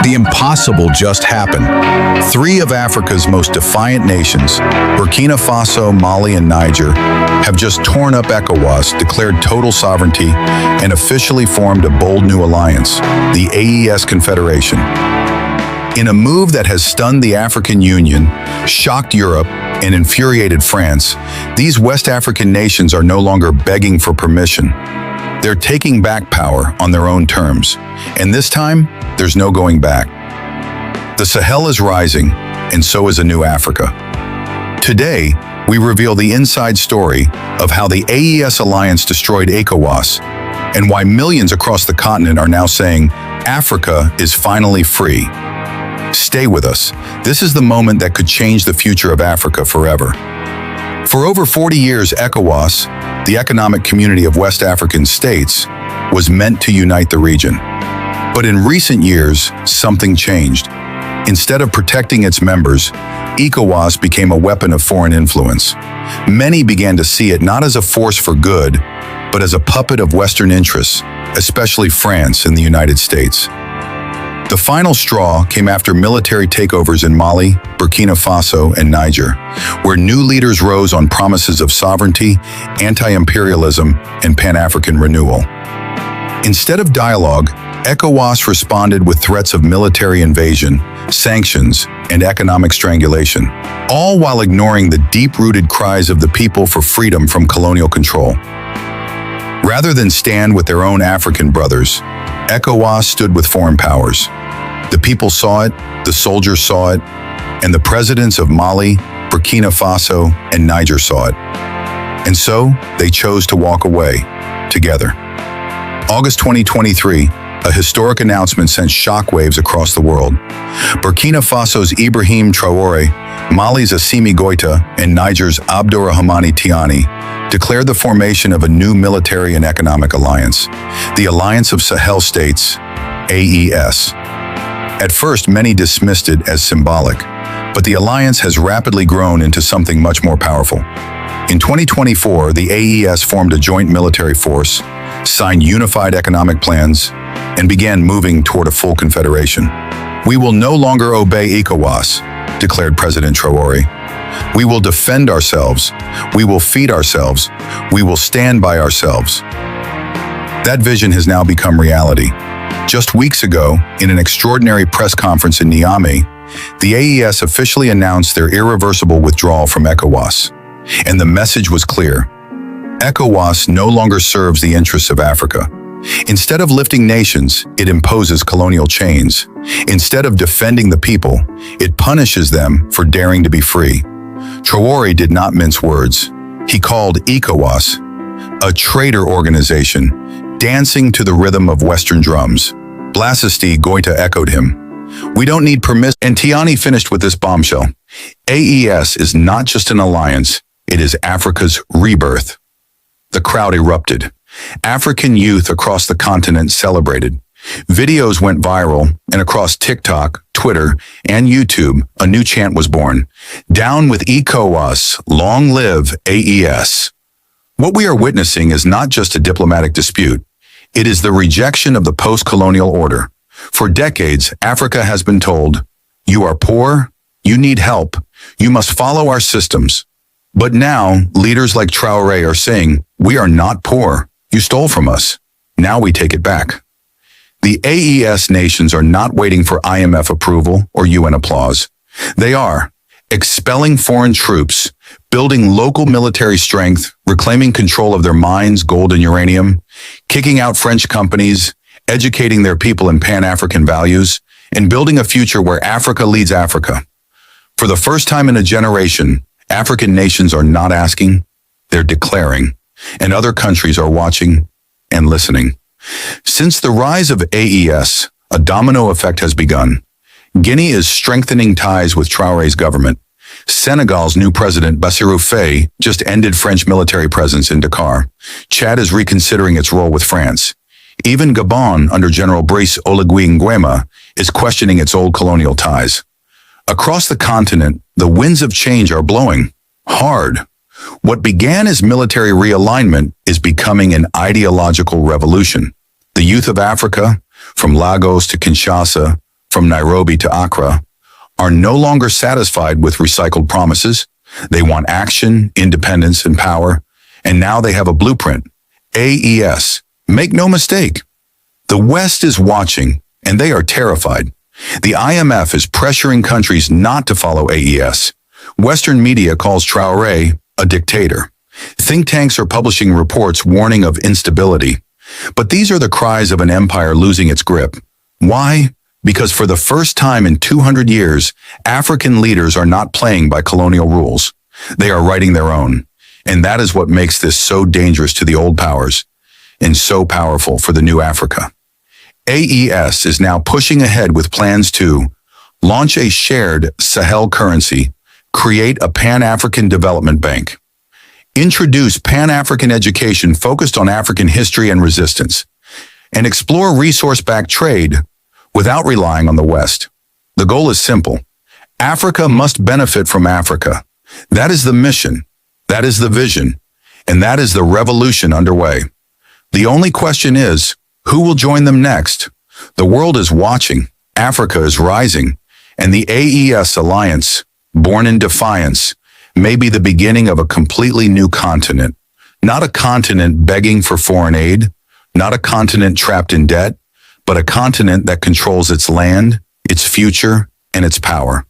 The impossible just happened. Three of Africa's most defiant nations, Burkina Faso, Mali, and Niger, have just torn up ECOWAS, declared total sovereignty, and officially formed a bold new alliance, the AES Confederation. In a move that has stunned the African Union, shocked Europe, and infuriated France, these West African nations are no longer begging for permission. They're taking back power on their own terms, and this time, there's no going back. The Sahel is rising, and so is a new Africa. Today, we reveal the inside story of how the AES Alliance destroyed ECOWAS, and why millions across the continent are now saying, Africa is finally free. Stay with us. This is the moment that could change the future of Africa forever. For over 40 years, ECOWAS, the Economic Community of West African States, was meant to unite the region. But in recent years, something changed. Instead of protecting its members, ECOWAS became a weapon of foreign influence. Many began to see it not as a force for good, but as a puppet of Western interests, especially France and the United States. The final straw came after military takeovers in Mali, Burkina Faso, and Niger, where new leaders rose on promises of sovereignty, anti-imperialism, and Pan-African renewal. Instead of dialogue, ECOWAS responded with threats of military invasion, sanctions, and economic strangulation, all while ignoring the deep-rooted cries of the people for freedom from colonial control. Rather than stand with their own African brothers, ECOWAS stood with foreign powers. The people saw it, the soldiers saw it, and the presidents of Mali, Burkina Faso, and Niger saw it. And so, they chose to walk away, together. August 2023, a historic announcement sent shockwaves across the world. Burkina Faso's Ibrahim Traoré, Mali's Assimi Goïta, and Niger's Abdourahamane Tchiani declared the formation of a new military and economic alliance, the Alliance of Sahel States, AES. At first, many dismissed it as symbolic, but the alliance has rapidly grown into something much more powerful. In 2024, the AES formed a joint military force, signed unified economic plans, and began moving toward a full confederation. We will no longer obey ECOWAS, declared President Traore. We will defend ourselves. We will feed ourselves. We will stand by ourselves. That vision has now become reality. Just weeks ago, in an extraordinary press conference in Niamey, the AES officially announced their irreversible withdrawal from ECOWAS. And the message was clear. ECOWAS no longer serves the interests of Africa. Instead of lifting nations, it imposes colonial chains. Instead of defending the people, it punishes them for daring to be free. Traore did not mince words. He called ECOWAS a traitor organization, dancing to the rhythm of Western drums. Assimi Goïta echoed him. We don't need permission. And Tchiani finished with this bombshell. AES is not just an alliance, it is Africa's rebirth. The crowd erupted. African youth across the continent celebrated. Videos went viral, and across TikTok, Twitter, and YouTube, a new chant was born. Down with ECOWAS, long live AES. What we are witnessing is not just a diplomatic dispute. It is the rejection of the post-colonial order. For decades, Africa has been told, you are poor, you need help, you must follow our systems. But now, leaders like Traore are saying, we are not poor. You stole from us. Now we take it back. The AES nations are not waiting for IMF approval or UN applause. They are expelling foreign troops, building local military strength, reclaiming control of their mines, gold and uranium, kicking out French companies, educating their people in Pan-African values, and building a future where Africa leads Africa. For the first time in a generation, African nations are not asking, they're declaring, and other countries are watching and listening. Since the rise of AES, a domino effect has begun. Guinea is strengthening ties with Traore's government. Senegal's new president, Bassirou Faye, just ended French military presence in Dakar. Chad is reconsidering its role with France. Even Gabon, under General Brice Oligui Nguema, is questioning its old colonial ties. Across the continent, the winds of change are blowing hard. What began as military realignment is becoming an ideological revolution. The youth of Africa, from Lagos to Kinshasa, from Nairobi to Accra, are no longer satisfied with recycled promises. They want action, independence, and power, and now they have a blueprint. AES. Make no mistake, the West is watching, and they are terrified. The IMF is pressuring countries not to follow AES. Western media calls Traore a dictator. Think tanks are publishing reports warning of instability. But these are the cries of an empire losing its grip. Why? Because for the first time in 200 years, African leaders are not playing by colonial rules. They are writing their own. And that is what makes this so dangerous to the old powers and so powerful for the new Africa. AES is now pushing ahead with plans to launch a shared Sahel currency, create a Pan-African Development Bank, introduce Pan-African education focused on African history and resistance, and explore resource-backed trade without relying on the West. The goal is simple. Africa must benefit from Africa. That is the mission, that is the vision, and that is the revolution underway. The only question is, who will join them next? The world is watching, Africa is rising, and the AES Alliance, born in defiance, may be the beginning of a completely new continent. Not a continent begging for foreign aid, not a continent trapped in debt, but a continent that controls its land, its future, and its power.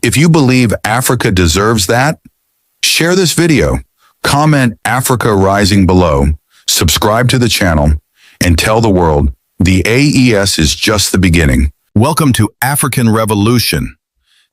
If you believe Africa deserves that, share this video, comment Africa Rising below, subscribe to the channel, and tell the world the AES is just the beginning. Welcome to African Revolution.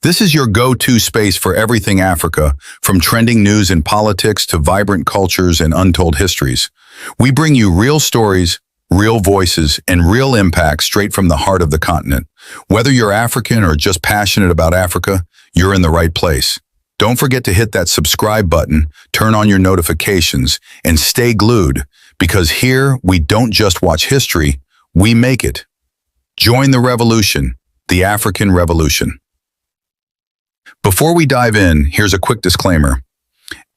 This is your go-to space for everything Africa, from trending news and politics to vibrant cultures and untold histories. We bring you real stories, real voices, and real impact straight from the heart of the continent. Whether you're African or just passionate about Africa, you're in the right place. Don't forget to hit that subscribe button, turn on your notifications, and stay glued, because here we don't just watch history, we make it. Join the revolution, the African Revolution. Before we dive in, here's a quick disclaimer.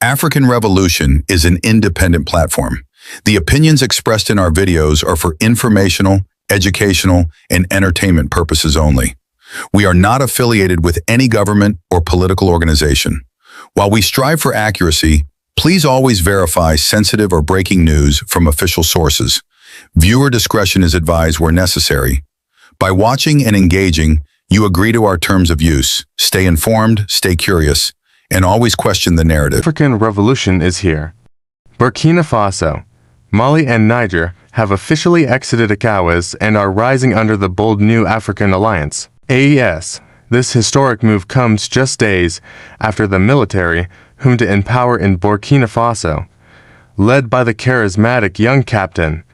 African Revolution is an independent platform. The opinions expressed in our videos are for informational, educational, and entertainment purposes only. We are not affiliated with any government or political organization. While we strive for accuracy, please always verify sensitive or breaking news from official sources. Viewer discretion is advised where necessary. By watching and engaging, you agree to our terms of use. Stay informed, stay curious, and always question the narrative. African Revolution is here. Burkina Faso, Mali, and Niger have officially exited ECOWAS and are rising under the bold new African Alliance, AES. This historic move comes just days after the military junta in power in Burkina Faso, led by the charismatic young captain,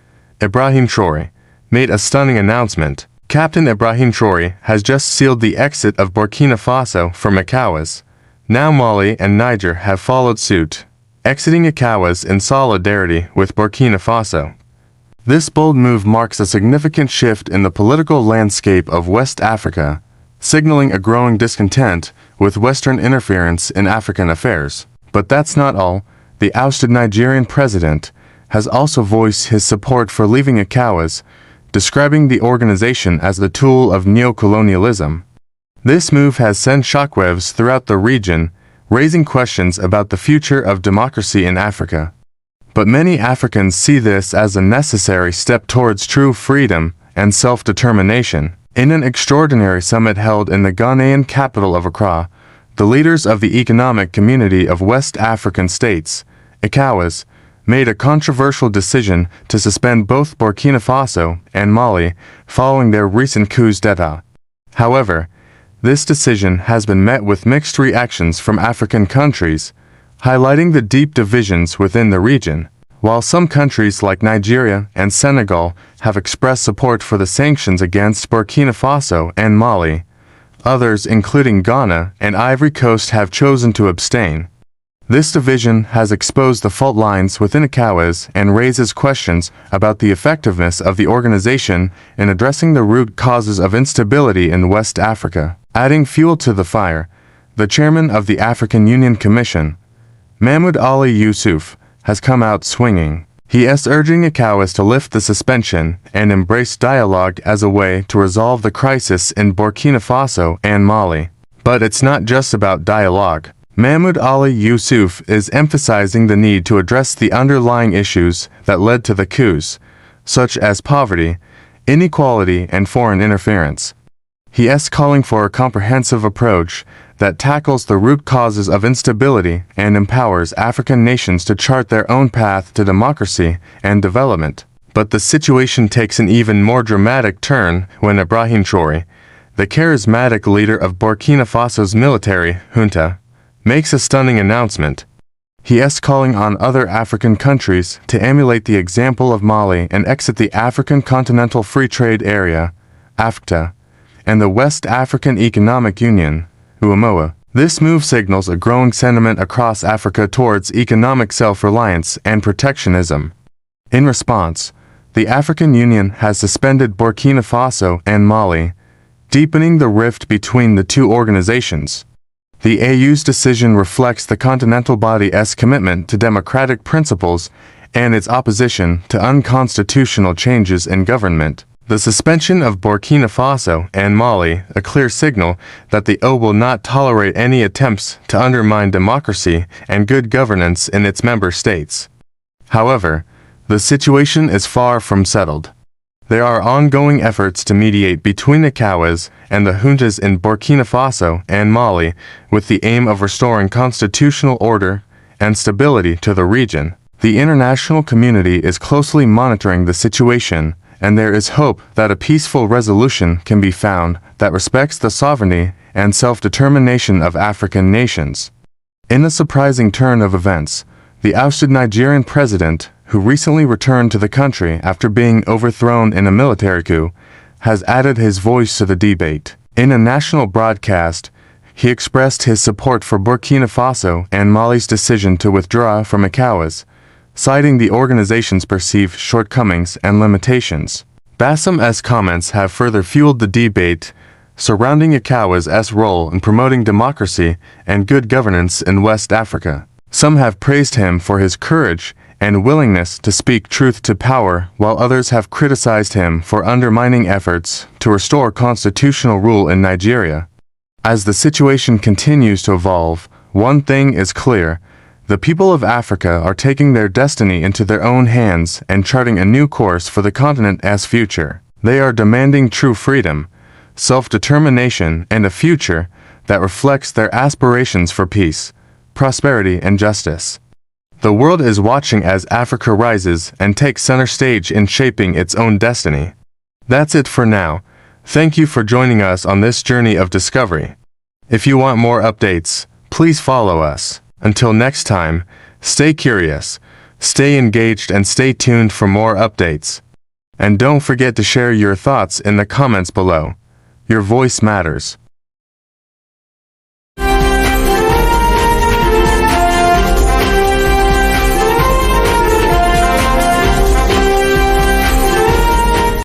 Ibrahim Traoré, made a stunning announcement. Captain Ibrahim Traoré has just sealed the exit of Burkina Faso from ECOWAS. Now Mali and Niger have followed suit, exiting ECOWAS in solidarity with Burkina Faso. This bold move marks a significant shift in the political landscape of West Africa, signaling a growing discontent with Western interference in African affairs. But that's not all. The ousted Nigerian president has also voiced his support for leaving ECOWAS, describing the organization as the tool of neocolonialism. This move has sent shockwaves throughout the region, raising questions about the future of democracy in Africa. But many Africans see this as a necessary step towards true freedom and self-determination. In an extraordinary summit held in the Ghanaian capital of Accra, the leaders of the Economic Community of West African States, ECOWAS, made a controversial decision to suspend both Burkina Faso and Mali following their recent coups d'etat. However, this decision has been met with mixed reactions from African countries, highlighting the deep divisions within the region. While some countries like Nigeria and Senegal have expressed support for the sanctions against Burkina Faso and Mali, others, including Ghana and Ivory Coast, have chosen to abstain. This division has exposed the fault lines within ECOWAS and raises questions about the effectiveness of the organization in addressing the root causes of instability in West Africa. Adding fuel to the fire, the chairman of the African Union Commission, Mahmoud Ali Yusuf, has come out swinging. He is urging ECOWAS to lift the suspension and embrace dialogue as a way to resolve the crisis in Burkina Faso and Mali. But it's not just about dialogue. Mahmoud Ali Yusuf is emphasizing the need to address the underlying issues that led to the coups, such as poverty, inequality, and foreign interference. He is calling for a comprehensive approach that tackles the root causes of instability and empowers African nations to chart their own path to democracy and development. But the situation takes an even more dramatic turn when Ibrahim Traoré, the charismatic leader of Burkina Faso's military junta, makes a stunning announcement. He is calling on other African countries to emulate the example of Mali and exit the African Continental Free Trade Area, AfCFTA, and the West African Economic Union, UEMOA. This move signals a growing sentiment across Africa towards economic self-reliance and protectionism. In response, the African Union has suspended Burkina Faso and Mali, deepening the rift between the two organizations. The AU's decision reflects the continental body's commitment to democratic principles and its opposition to unconstitutional changes in government. The suspension of Burkina Faso and Mali, a clear signal that the AU will not tolerate any attempts to undermine democracy and good governance in its member states. However, the situation is far from settled. There are ongoing efforts to mediate between ECOWAS and the juntas in Burkina Faso and Mali with the aim of restoring constitutional order and stability to the region. The international community is closely monitoring the situation, and there is hope that a peaceful resolution can be found that respects the sovereignty and self-determination of African nations. In a surprising turn of events, the ousted Nigerian president, who recently returned to the country after being overthrown in a military coup, has added his voice to the debate. In a national broadcast, he expressed his support for Burkina Faso and Mali's decision to withdraw from ECOWAS, citing the organization's perceived shortcomings and limitations. Bassam's comments have further fueled the debate surrounding ECOWAS's role in promoting democracy and good governance in West Africa. Some have praised him for his courage and willingness to speak truth to power, while others have criticized him for undermining efforts to restore constitutional rule in Nigeria. As the situation continues to evolve, one thing is clear: the people of Africa are taking their destiny into their own hands and charting a new course for the continent's future. They are demanding true freedom, self-determination, and a future that reflects their aspirations for peace, prosperity, and justice. The world is watching as Africa rises and takes center stage in shaping its own destiny. That's it for now. Thank you for joining us on this journey of discovery. If you want more updates, please follow us. Until next time, stay curious, stay engaged, and stay tuned for more updates. And don't forget to share your thoughts in the comments below. Your voice matters.